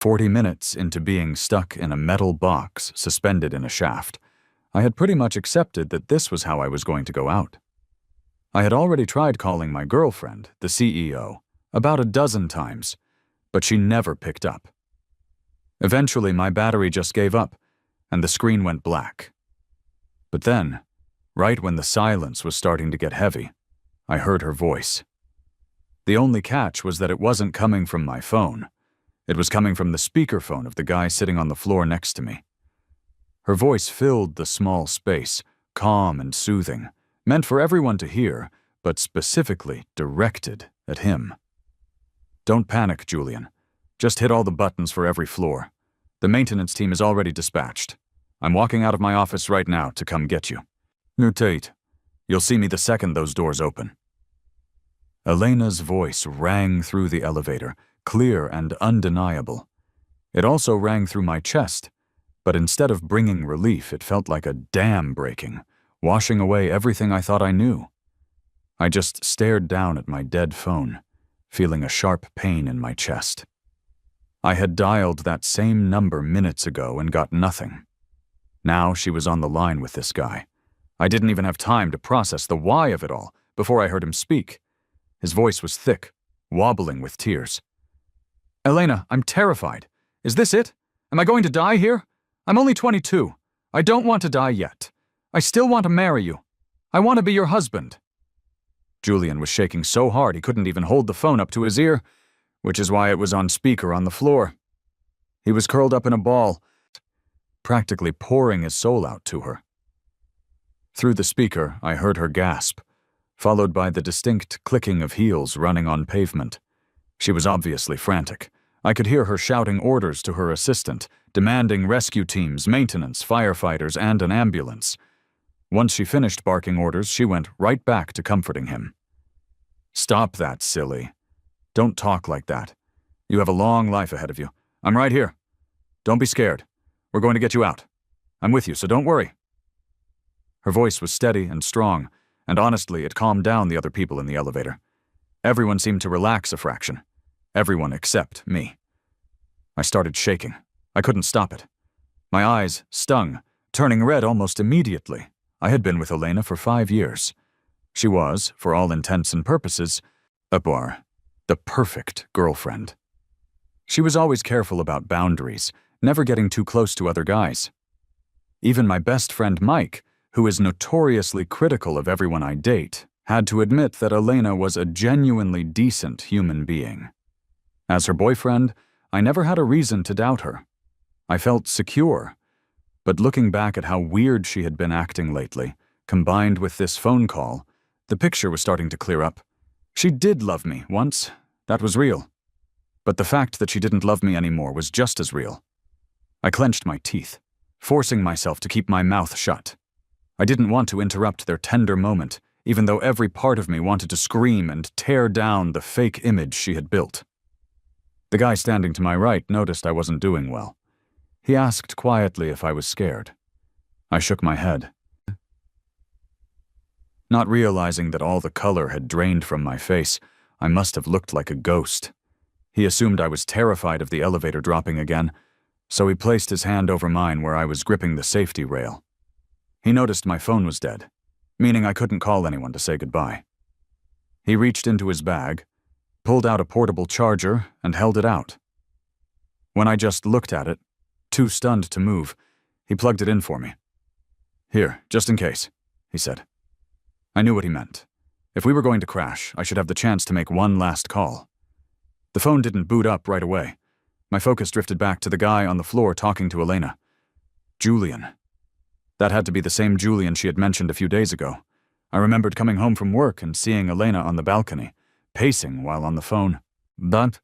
40 minutes into being stuck in a metal box suspended in a shaft, I had pretty much accepted that this was how I was going to go out. I had already tried calling my girlfriend, the CEO, about a dozen times, but she never picked up. Eventually, my battery just gave up, and the screen went black. But then, right when the silence was starting to get heavy, I heard her voice. The only catch was that it wasn't coming from my phone. It was coming from the speakerphone of the guy sitting on the floor next to me. Her voice filled the small space, calm and soothing, meant for everyone to hear, but specifically directed at him. "Don't panic, Julian. Just hit all the buttons for every floor. The maintenance team is already dispatched. I'm walking out of my office right now to come get you. Mutate. You'll see me the second those doors open." Elena's voice rang through the elevator, clear and undeniable. It also rang through my chest, but instead of bringing relief, it felt like a dam breaking, washing away everything I thought I knew. I just stared down at my dead phone, feeling a sharp pain in my chest. I had dialed that same number minutes ago and got nothing. Now she was on the line with this guy. I didn't even have time to process the why of it all before I heard him speak. His voice was thick, wobbling with tears. "Elena, I'm terrified. Is this it? Am I going to die here? I'm only 22. I don't want to die yet. I still want to marry you. I want to be your husband." Julian was shaking so hard he couldn't even hold the phone up to his ear, which is why it was on speaker on the floor. He was curled up in a ball, practically pouring his soul out to her. Through the speaker, I heard her gasp, followed by the distinct clicking of heels running on pavement. She was obviously frantic. I could hear her shouting orders to her assistant, demanding rescue teams, maintenance, firefighters, and an ambulance. Once she finished barking orders, she went right back to comforting him. "Stop that, silly. Don't talk like that. You have a long life ahead of you. I'm right here. Don't be scared. We're going to get you out. I'm with you, so don't worry." Her voice was steady and strong, and honestly, it calmed down the other people in the elevator. Everyone seemed to relax a fraction. Everyone except me. I started shaking. I couldn't stop it. My eyes stung, turning red almost immediately. I had been with Elena for 5 years. She was, for all intents and purposes, the perfect girlfriend. She was always careful about boundaries, never getting too close to other guys. Even my best friend Mike, who is notoriously critical of everyone I date, had to admit that Elena was a genuinely decent human being. As her boyfriend, I never had a reason to doubt her. I felt secure, but looking back at how weird she had been acting lately, combined with this phone call, the picture was starting to clear up. She did love me once. That was real. But the fact that she didn't love me anymore was just as real. I clenched my teeth, forcing myself to keep my mouth shut. I didn't want to interrupt their tender moment, even though every part of me wanted to scream and tear down the fake image she had built. The guy standing to my right noticed I wasn't doing well. He asked quietly if I was scared. I shook my head. Not realizing that all the color had drained from my face, I must have looked like a ghost. He assumed I was terrified of the elevator dropping again, so he placed his hand over mine where I was gripping the safety rail. He noticed my phone was dead, meaning I couldn't call anyone to say goodbye. He reached into his bag, pulled out a portable charger, and held it out. When I just looked at it, too stunned to move, he plugged it in for me. "Here, just in case," he said. I knew what he meant. If we were going to crash, I should have the chance to make one last call. The phone didn't boot up right away. My focus drifted back to the guy on the floor talking to Elena. Julian. That had to be the same Julian she had mentioned a few days ago. I remembered coming home from work and seeing Elena on the balcony, pacing while on the phone. But,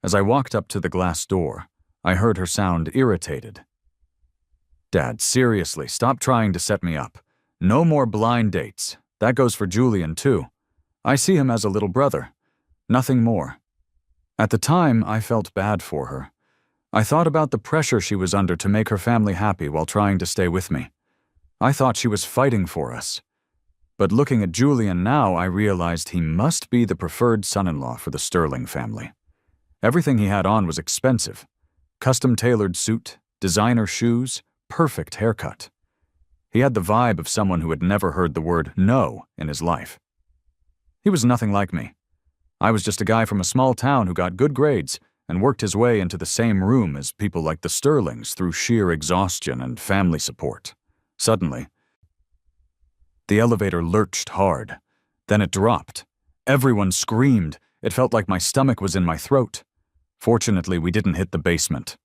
as I walked up to the glass door, I heard her sound irritated. "Dad, seriously, stop trying to set me up. No more blind dates. That goes for Julian, too. I see him as a little brother. Nothing more." At the time, I felt bad for her. I thought about the pressure she was under to make her family happy while trying to stay with me. I thought she was fighting for us. But looking at Julian now, I realized he must be the preferred son-in-law for the Sterling family. Everything he had on was expensive. Custom-tailored suit, designer shoes, perfect haircut. He had the vibe of someone who had never heard the word no in his life. He was nothing like me. I was just a guy from a small town who got good grades and worked his way into the same room as people like the Sterlings through sheer exhaustion and family support. Suddenly, the elevator lurched hard. Then it dropped. Everyone screamed. It felt like my stomach was in my throat. Fortunately, we didn't hit the basement.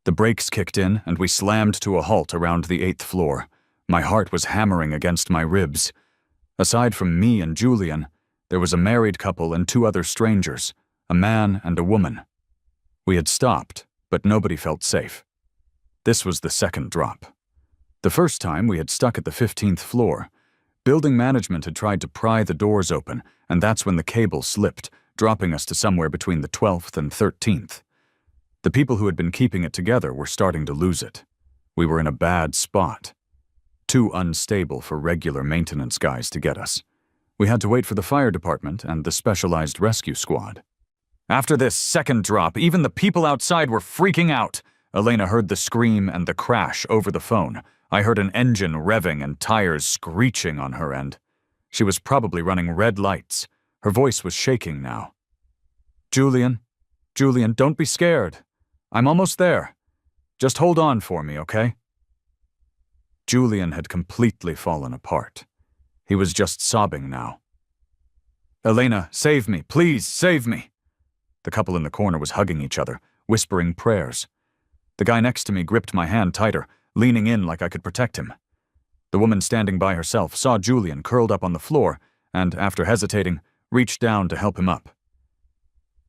The brakes kicked in, and we slammed to a halt around the 8th floor. My heart was hammering against my ribs. Aside from me and Julian, there was a married couple and 2 other strangers, a man and a woman. We had stopped, but nobody felt safe. This was the second drop. The first time we had stuck at the 15th floor. Building management had tried to pry the doors open, and that's when the cable slipped, dropping us to somewhere between the 12th and 13th. The people who had been keeping it together were starting to lose it. We were in a bad spot. Too unstable for regular maintenance guys to get us. We had to wait for the fire department and the specialized rescue squad. After this second drop, even the people outside were freaking out. Elena heard the scream and the crash over the phone. I heard an engine revving and tires screeching on her end. She was probably running red lights. Her voice was shaking now. Julian, don't be scared. I'm almost there. Just hold on for me, okay? Julian had completely fallen apart. He was just sobbing now. Elena, save me, please, save me. The couple in the corner was hugging each other, whispering prayers. The guy next to me gripped my hand tighter, leaning in like I could protect him. The woman standing by herself saw Julian curled up on the floor and, after hesitating, reached down to help him up.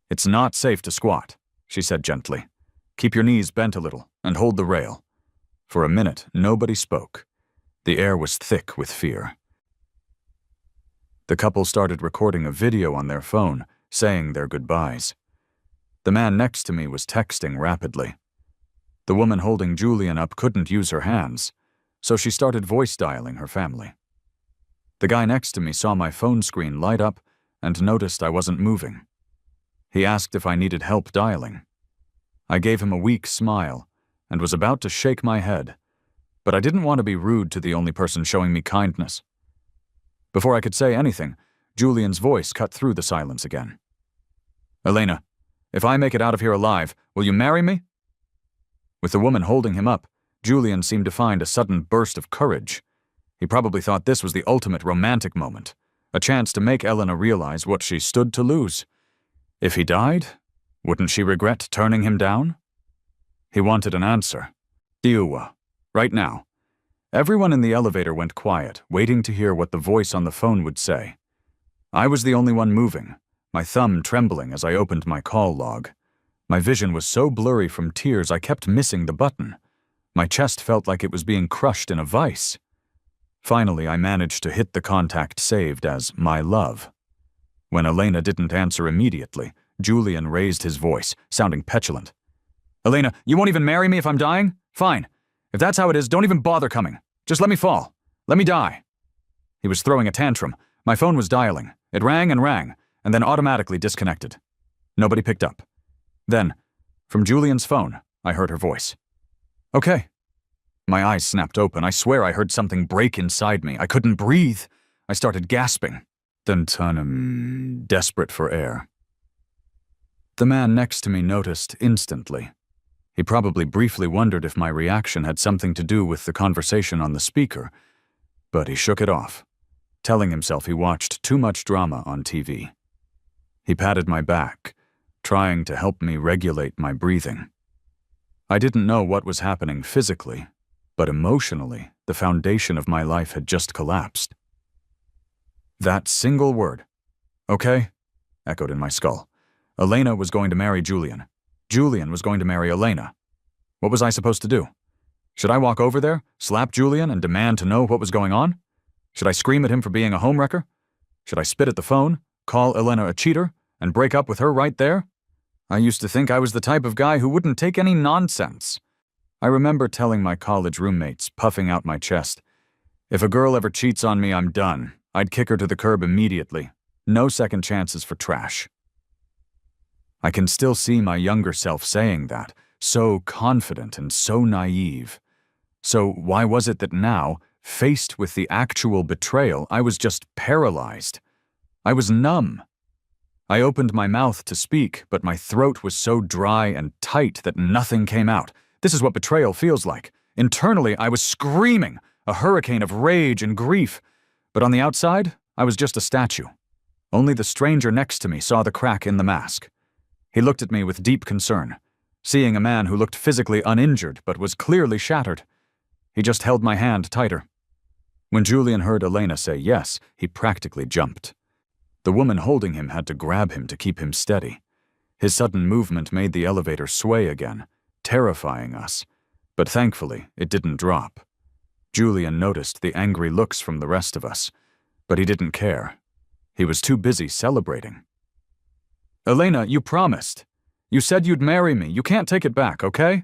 It's not safe to squat, she said gently. Keep your knees bent a little and hold the rail. For a minute, nobody spoke. The air was thick with fear. The couple started recording a video on their phone, saying their goodbyes. The man next to me was texting rapidly. The woman holding Julian up couldn't use her hands, so she started voice dialing her family. The guy next to me saw my phone screen light up and noticed I wasn't moving. He asked if I needed help dialing. I gave him a weak smile and was about to shake my head, but I didn't want to be rude to the only person showing me kindness. Before I could say anything, Julian's voice cut through the silence again. Elena, if I make it out of here alive, will you marry me? With the woman holding him up, Julian seemed to find a sudden burst of courage. He probably thought this was the ultimate romantic moment, a chance to make Elena realize what she stood to lose. If he died, wouldn't she regret turning him down? He wanted an answer. Diuwa. Right now. Everyone in the elevator went quiet, waiting to hear what the voice on the phone would say. I was the only one moving, my thumb trembling as I opened my call log. My vision was so blurry from tears I kept missing the button. My chest felt like it was being crushed in a vice. Finally, I managed to hit the contact saved as my love. When Elena didn't answer immediately, Julian raised his voice, sounding petulant. Elena, you won't even marry me if I'm dying? Fine. If that's how it is, don't even bother coming. Just let me fall. Let me die. He was throwing a tantrum. My phone was dialing. It rang, and then automatically disconnected. Nobody picked up. Then, from Julian's phone, I heard her voice. Okay. My eyes snapped open. I swear I heard something break inside me. I couldn't breathe. I started gasping. Desperate for air. The man next to me noticed instantly. He probably briefly wondered if my reaction had something to do with the conversation on the speaker, but he shook it off, telling himself he watched too much drama on TV. He patted my back, trying to help me regulate my breathing. I didn't know what was happening physically, but emotionally, the foundation of my life had just collapsed. That single word, okay, echoed in my skull. Elena was going to marry Julian. Julian was going to marry Elena. What was I supposed to do? Should I walk over there, slap Julian, and demand to know what was going on? Should I scream at him for being a homewrecker? Should I spit at the phone, call Elena a cheater, and break up with her right there? I used to think I was the type of guy who wouldn't take any nonsense. I remember telling my college roommates, puffing out my chest, if a girl ever cheats on me, I'm done. I'd kick her to the curb immediately. No second chances for trash. I can still see my younger self saying that, so confident and so naive. So why was it that now, faced with the actual betrayal, I was just paralyzed? I was numb. I opened my mouth to speak, but my throat was so dry and tight that nothing came out. This is what betrayal feels like. Internally, I was screaming, a hurricane of rage and grief. But on the outside, I was just a statue. Only the stranger next to me saw the crack in the mask. He looked at me with deep concern, seeing a man who looked physically uninjured but was clearly shattered. He just held my hand tighter. When Julian heard Elena say yes, he practically jumped. The woman holding him had to grab him to keep him steady. His sudden movement made the elevator sway again, terrifying us. But thankfully, it didn't drop. Julian noticed the angry looks from the rest of us, but he didn't care. He was too busy celebrating. "Elena, you promised. You said you'd marry me. You can't take it back, okay?"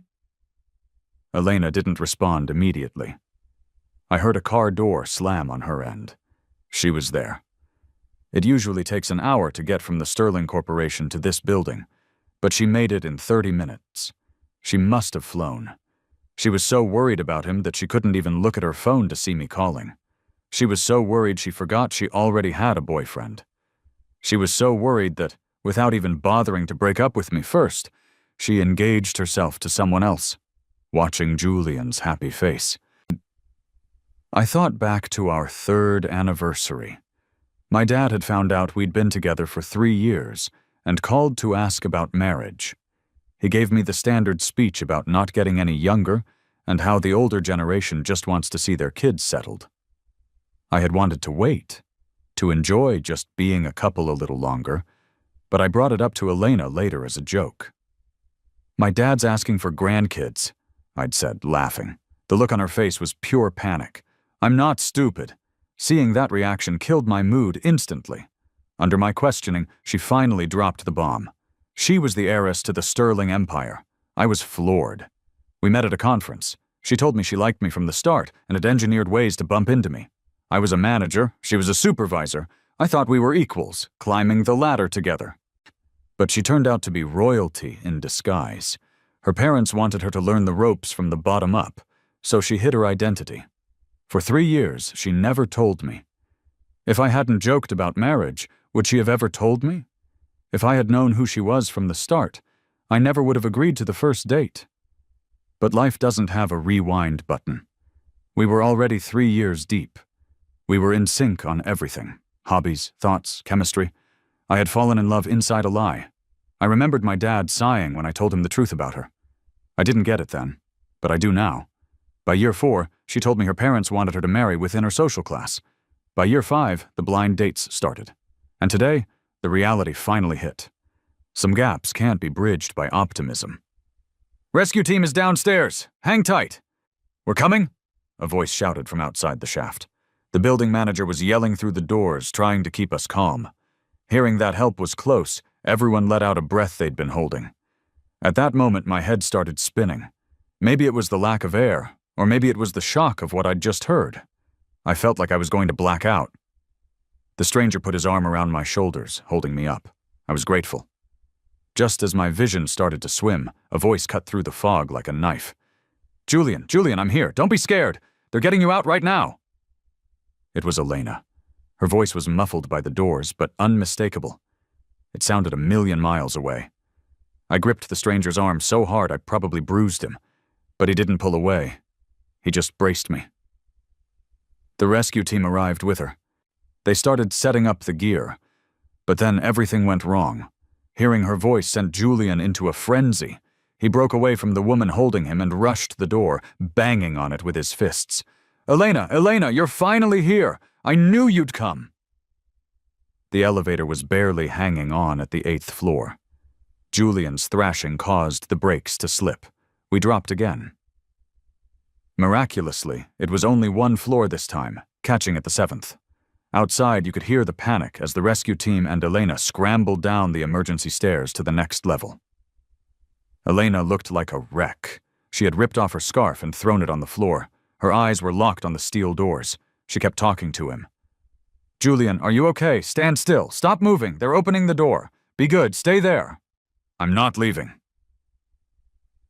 Elena didn't respond immediately. I heard a car door slam on her end. She was there. It usually takes an hour to get from the Sterling Corporation to this building, but she made it in 30 minutes. She must have flown. She was so worried about him that she couldn't even look at her phone to see me calling. She was so worried she forgot she already had a boyfriend. She was so worried that, without even bothering to break up with me first, she engaged herself to someone else, watching Julian's happy face. I thought back to our 3rd anniversary. My dad had found out we'd been together for 3 years and called to ask about marriage. He gave me the standard speech about not getting any younger and how the older generation just wants to see their kids settled. I had wanted to wait, to enjoy just being a couple a little longer, but I brought it up to Elena later as a joke. "My dad's asking for grandkids," I'd said, laughing. The look on her face was pure panic. "I'm not stupid." Seeing that reaction killed my mood instantly. Under my questioning, she finally dropped the bomb. She was the heiress to the Sterling Empire. I was floored. We met at a conference. She told me she liked me from the start and had engineered ways to bump into me. I was a manager, she was a supervisor. I thought we were equals, climbing the ladder together. But she turned out to be royalty in disguise. Her parents wanted her to learn the ropes from the bottom up, so she hid her identity. For 3 years, she never told me. If I hadn't joked about marriage, would she have ever told me? If I had known who she was from the start, I never would have agreed to the first date. But life doesn't have a rewind button. We were already 3 years deep. We were in sync on everything: hobbies, thoughts, chemistry. I had fallen in love inside a lie. I remembered my dad sighing when I told him the truth about her. I didn't get it then, but I do now. By year 4, she told me her parents wanted her to marry within her social class. By year 5, the blind dates started. And today, the reality finally hit. Some gaps can't be bridged by optimism. "Rescue team is downstairs. Hang tight." "We're coming," a voice shouted from outside the shaft. The building manager was yelling through the doors, trying to keep us calm. Hearing that help was close, everyone let out a breath they'd been holding. At that moment, my head started spinning. Maybe it was the lack of air, or maybe it was the shock of what I'd just heard. I felt like I was going to black out. The stranger put his arm around my shoulders, holding me up. I was grateful. Just as my vision started to swim, a voice cut through the fog like a knife. Julian, I'm here. Don't be scared. They're getting you out right now." It was Elena. Her voice was muffled by the doors, but unmistakable. It sounded a million miles away. I gripped the stranger's arm so hard I probably bruised him, but he didn't pull away. He just braced me. The rescue team arrived with her. They started setting up the gear, but then everything went wrong. Hearing her voice sent Julian into a frenzy. He broke away from the woman holding him and rushed the door, banging on it with his fists. Elena, you're finally here! I knew you'd come!" The elevator was barely hanging on at the 8th floor. Julian's thrashing caused the brakes to slip. We dropped again. Miraculously, it was only 1 floor this time, catching at the 7th. Outside, you could hear the panic as the rescue team and Elena scrambled down the emergency stairs to the next level. Elena looked like a wreck. She had ripped off her scarf and thrown it on the floor. Her eyes were locked on the steel doors. She kept talking to him. "Julian, are you okay? Stand still. Stop moving. They're opening the door. Be good. Stay there." "I'm not leaving."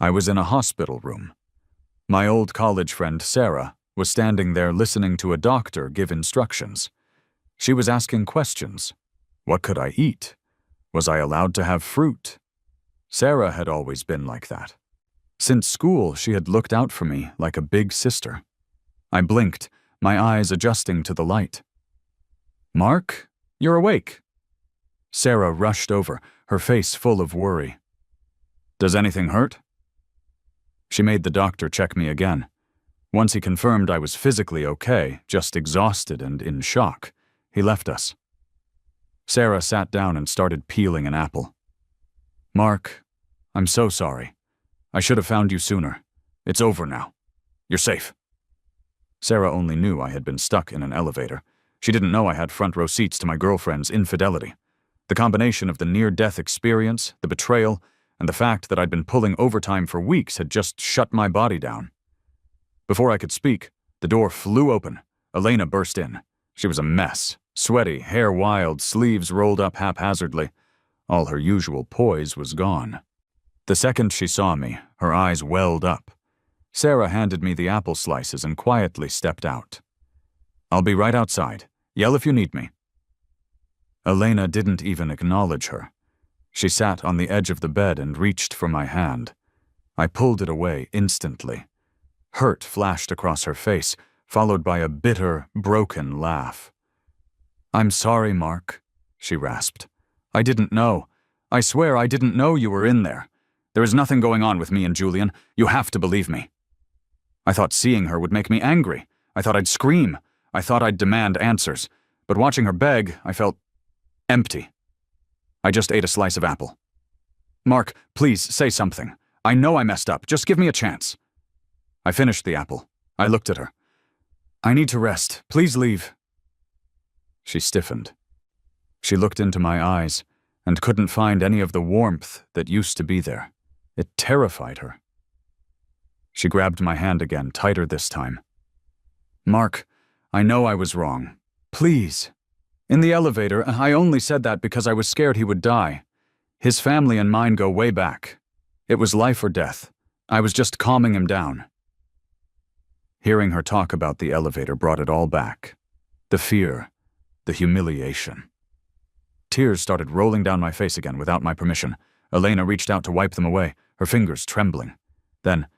I was in a hospital room. My old college friend, Sarah, was standing there listening to a doctor give instructions. She was asking questions. What could I eat? Was I allowed to have fruit? Sarah had always been like that. Since school, she had looked out for me like a big sister. I blinked, my eyes adjusting to the light. "Mark, you're awake." Sarah rushed over, her face full of worry. "Does anything hurt?" She made the doctor check me again. Once he confirmed I was physically okay, just exhausted and in shock, he left us. Sarah sat down and started peeling an apple. "Mark, I'm so sorry. I should have found you sooner. It's over now. You're safe." Sarah only knew I had been stuck in an elevator. She didn't know I had front row seats to my girlfriend's infidelity. The combination of the near-death experience, the betrayal, and the fact that I'd been pulling overtime for weeks had just shut my body down. Before I could speak, the door flew open. Elena burst in. She was a mess, sweaty, hair wild, sleeves rolled up haphazardly. All her usual poise was gone. The second she saw me, her eyes welled up. Sarah handed me the apple slices and quietly stepped out. "I'll be right outside. Yell if you need me." Elena didn't even acknowledge her. She sat on the edge of the bed and reached for my hand. I pulled it away instantly. Hurt flashed across her face, followed by a bitter, broken laugh. "I'm sorry, Mark," she rasped. "I didn't know. I swear I didn't know you were in there. There is nothing going on with me and Julian. You have to believe me." I thought seeing her would make me angry. I thought I'd scream. I thought I'd demand answers. But watching her beg, I felt empty. I just ate a slice of apple. "Mark, please say something. I know I messed up. Just give me a chance." I finished the apple. I looked at her. "I need to rest. Please leave." She stiffened. She looked into my eyes and couldn't find any of the warmth that used to be there. It terrified her. She grabbed my hand again, tighter this time. "Mark, I know I was wrong. Please. In the elevator, I only said that because I was scared he would die. His family and mine go way back. It was life or death. I was just calming him down." Hearing her talk about the elevator brought it all back. The fear, the humiliation. Tears started rolling down my face again without my permission. Elena reached out to wipe them away, her fingers trembling. Then,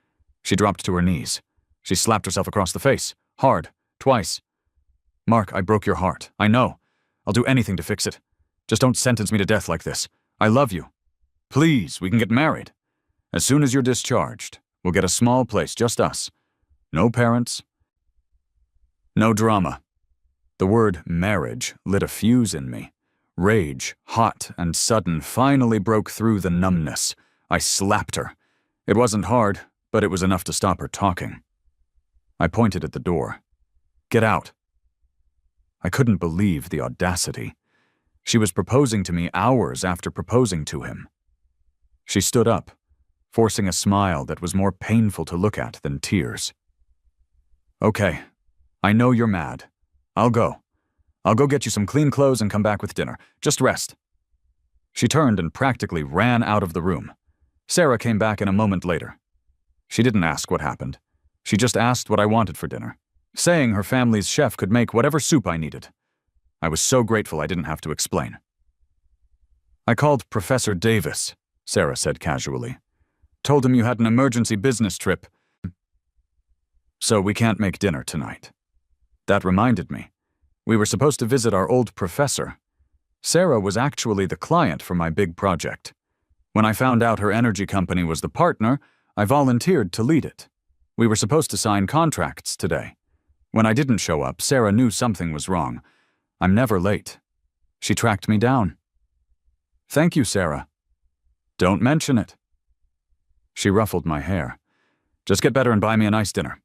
she dropped to her knees. She slapped herself across the face, hard, twice. "Mark, I broke your heart. I know. I'll do anything to fix it. Just don't sentence me to death like this. I love you. Please, we can get married. As soon as you're discharged, we'll get a small place, just us. No parents. No drama." The word marriage lit a fuse in me. Rage, hot and sudden, finally broke through the numbness. I slapped her. It wasn't hard, but it was enough to stop her talking. I pointed at the door. "Get out." I couldn't believe the audacity. She was proposing to me hours after proposing to him. She stood up, forcing a smile that was more painful to look at than tears. "Okay, I know you're mad. I'll go. I'll go get you some clean clothes and come back with dinner. Just rest." She turned and practically ran out of the room. Sarah came back in a moment later. She didn't ask what happened. She just asked what I wanted for dinner, saying her family's chef could make whatever soup I needed. I was so grateful I didn't have to explain. "I called Professor Davis," Sarah said casually. "Told him you had an emergency business trip, so we can't make dinner tonight." That reminded me. We were supposed to visit our old professor. Sarah was actually the client for my big project. When I found out her energy company was the partner, I volunteered to lead it. We were supposed to sign contracts today. When I didn't show up, Sarah knew something was wrong. I'm never late. She tracked me down. "Thank you, Sarah." "Don't mention it." She ruffled my hair. "Just get better and buy me a nice dinner."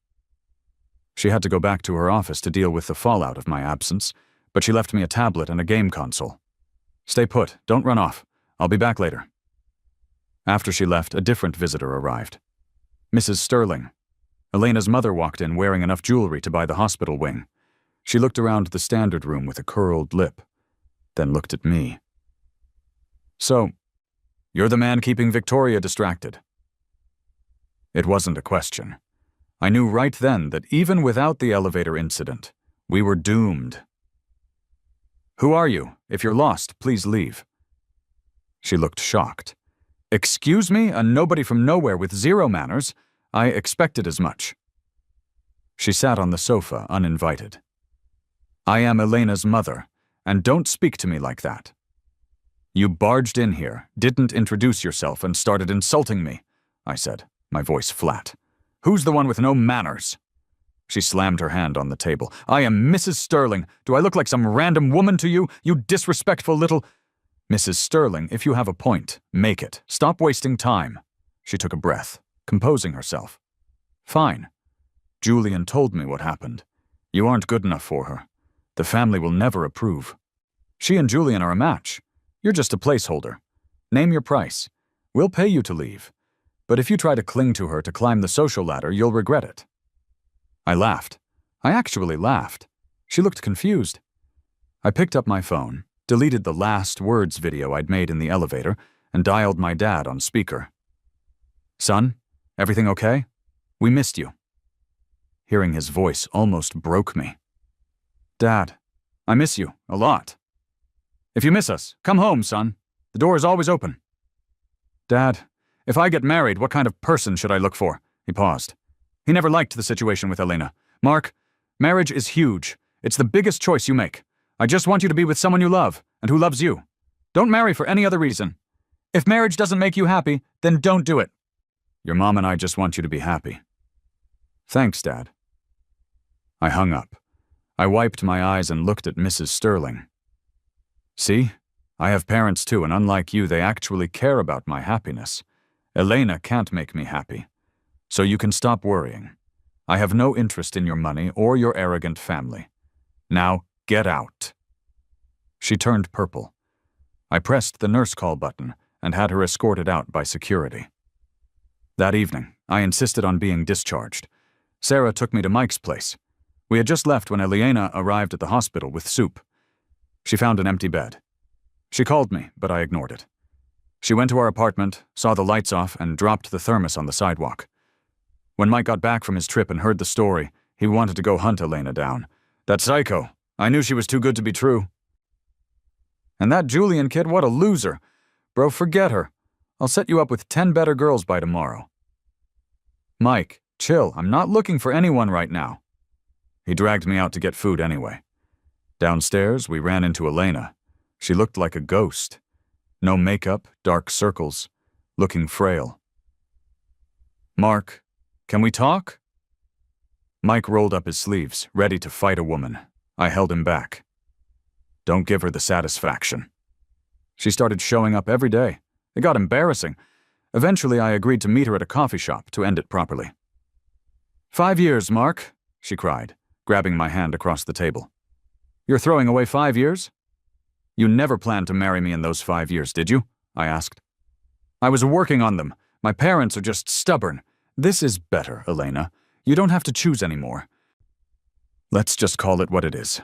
She had to go back to her office to deal with the fallout of my absence, but she left me a tablet and a game console. "Stay put, don't run off. I'll be back later." After she left, a different visitor arrived. Mrs. Sterling. Elena's mother walked in wearing enough jewelry to buy the hospital wing. She looked around the standard room with a curled lip, then looked at me. "So, you're the man keeping Victoria distracted." It wasn't a question. I knew right then that even without the elevator incident, we were doomed. "Who are you? If you're lost, please leave." She looked shocked. "Excuse me, a nobody from nowhere with zero manners? I expected as much." She sat on the sofa, uninvited. "I am Elena's mother, and don't speak to me like that. You barged in here, didn't introduce yourself, and started insulting me," I said, my voice flat. "Who's the one with no manners?" She slammed her hand on the table. "I am Mrs. Sterling. Do I look like some random woman to you, you disrespectful little—" "Mrs. Sterling, if you have a point, make it. Stop wasting time." She took a breath, composing herself. "Fine. Julian told me what happened. You aren't good enough for her. The family will never approve. She and Julian are a match. You're just a placeholder. Name your price. We'll pay you to leave. But if you try to cling to her to climb the social ladder, you'll regret it." I laughed. I actually laughed. She looked confused. I picked up my phone, deleted the last words video I'd made in the elevator, and dialed my dad on speaker. "Son, everything okay? We missed you." Hearing his voice almost broke me. "Dad, I miss you, a lot. If you miss us, come home, son. The door is always open." "Dad, if I get married, what kind of person should I look for?" He paused. He never liked the situation with Elena. "Mark, marriage is huge. It's the biggest choice you make. I just want you to be with someone you love, and who loves you. Don't marry for any other reason. If marriage doesn't make you happy, then don't do it. Your mom and I just want you to be happy." "Thanks, Dad." I hung up. I wiped my eyes and looked at Mrs. Sterling. "See? I have parents too, and unlike you, they actually care about my happiness. Elena can't make me happy. So you can stop worrying. I have no interest in your money or your arrogant family. Now, get out." She turned purple. I pressed the nurse call button and had her escorted out by security. That evening, I insisted on being discharged. Sarah took me to Mike's place. We had just left when Elena arrived at the hospital with soup. She found an empty bed. She called me, but I ignored it. She went to our apartment, saw the lights off, and dropped the thermos on the sidewalk. When Mike got back from his trip and heard the story, he wanted to go hunt Elena down. "That psycho. I knew she was too good to be true." "And that Julian kid, what a loser. Bro, forget her. I'll set you up with 10 better girls by tomorrow." "Mike, chill. I'm not looking for anyone right now." He dragged me out to get food anyway. Downstairs, we ran into Elena. She looked like a ghost. No makeup, dark circles, looking frail. "Mark, can we talk?" Mike rolled up his sleeves, ready to fight a woman. I held him back. "Don't give her the satisfaction." She started showing up every day. It got embarrassing. Eventually, I agreed to meet her at a coffee shop to end it properly. 5 years, Mark," she cried, grabbing my hand across the table. "You're throwing away 5 years? You never planned to marry me in those 5 years, did you?" I asked. "I was working on them. My parents are just stubborn. This is better, Elena. You don't have to choose anymore. Let's just call it what it is."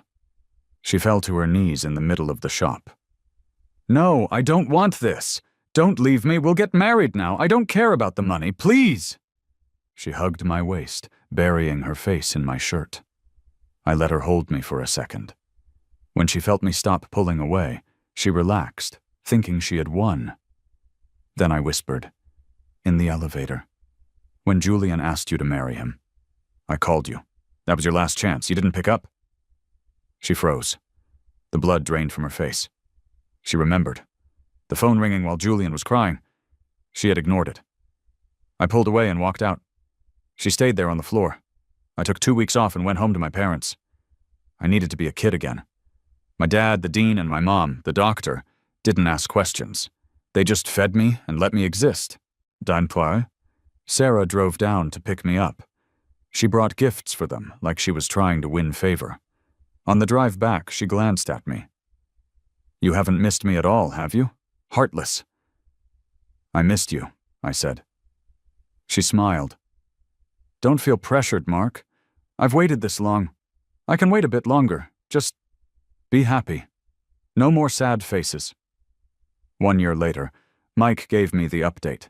She fell to her knees in the middle of the shop. "No, I don't want this. Don't leave me. We'll get married now. I don't care about the money. Please." She hugged my waist, burying her face in my shirt. I let her hold me for a second. When she felt me stop pulling away, she relaxed, thinking she had won. Then I whispered, "In the elevator. When Julian asked you to marry him. I called you. That was your last chance. You didn't pick up?" She froze. The blood drained from her face. She remembered. The phone ringing while Julian was crying. She had ignored it. I pulled away and walked out. She stayed there on the floor. I took 2 weeks off and went home to my parents. I needed to be a kid again. My dad, the dean, and my mom, the doctor, didn't ask questions. They just fed me and let me exist. D'Antoine? Sarah drove down to pick me up. She brought gifts for them, like she was trying to win favor. On the drive back, she glanced at me. "You haven't missed me at all, have you? Heartless." "I missed you," I said. She smiled. "Don't feel pressured, Mark. I've waited this long. I can wait a bit longer. Just be happy. No more sad faces." 1 year later, Mike gave me the update.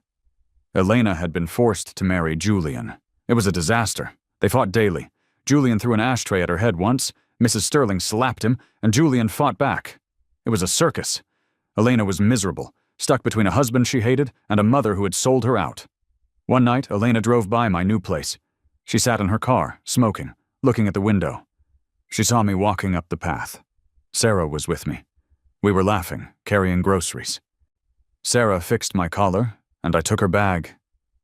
Elena had been forced to marry Julian. It was a disaster. They fought daily. Julian threw an ashtray at her head once, Mrs. Sterling slapped him, and Julian fought back. It was a circus. Elena was miserable, stuck between a husband she hated and a mother who had sold her out. One night, Elena drove by my new place. She sat in her car, smoking, looking at the window. She saw me walking up the path. Sarah was with me. We were laughing, carrying groceries. Sarah fixed my collar, and I took her bag.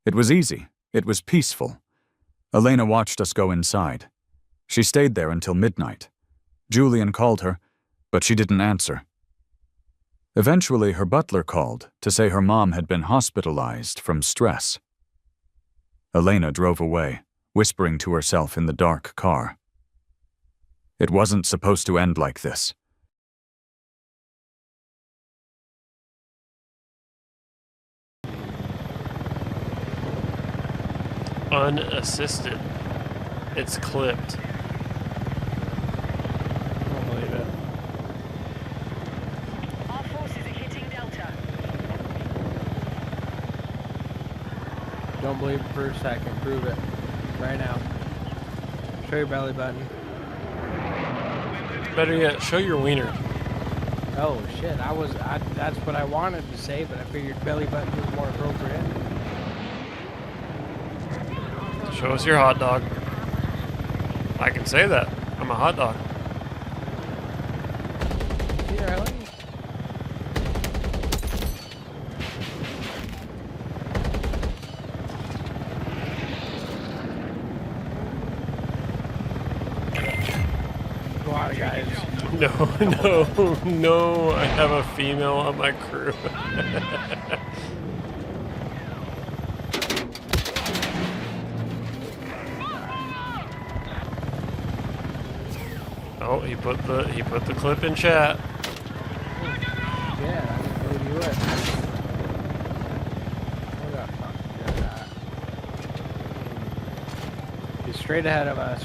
It was easy. It was peaceful. Elena watched us go inside. She stayed there until midnight. Julian called her, but she didn't answer. Eventually, her butler called to say her mom had been hospitalized from stress. Elena drove away, whispering to herself in the dark car. It wasn't supposed to end like this. Unassisted. It's clipped. Don't believe it. Our forces are hitting Delta. Don't believe it for a second. Prove it. Right now. Show your belly button. Better yet, show your wiener. Oh shit, that's what I wanted to say, but I figured belly button was more appropriate. Show us your hot dog. I can say that. I'm a hot dog. Here, Ellie. A lot of guys. No, I have a female on my crew. Oh, he put the clip in chat. Yeah, I didn't believe you would. What the fuck? He's straight ahead of us.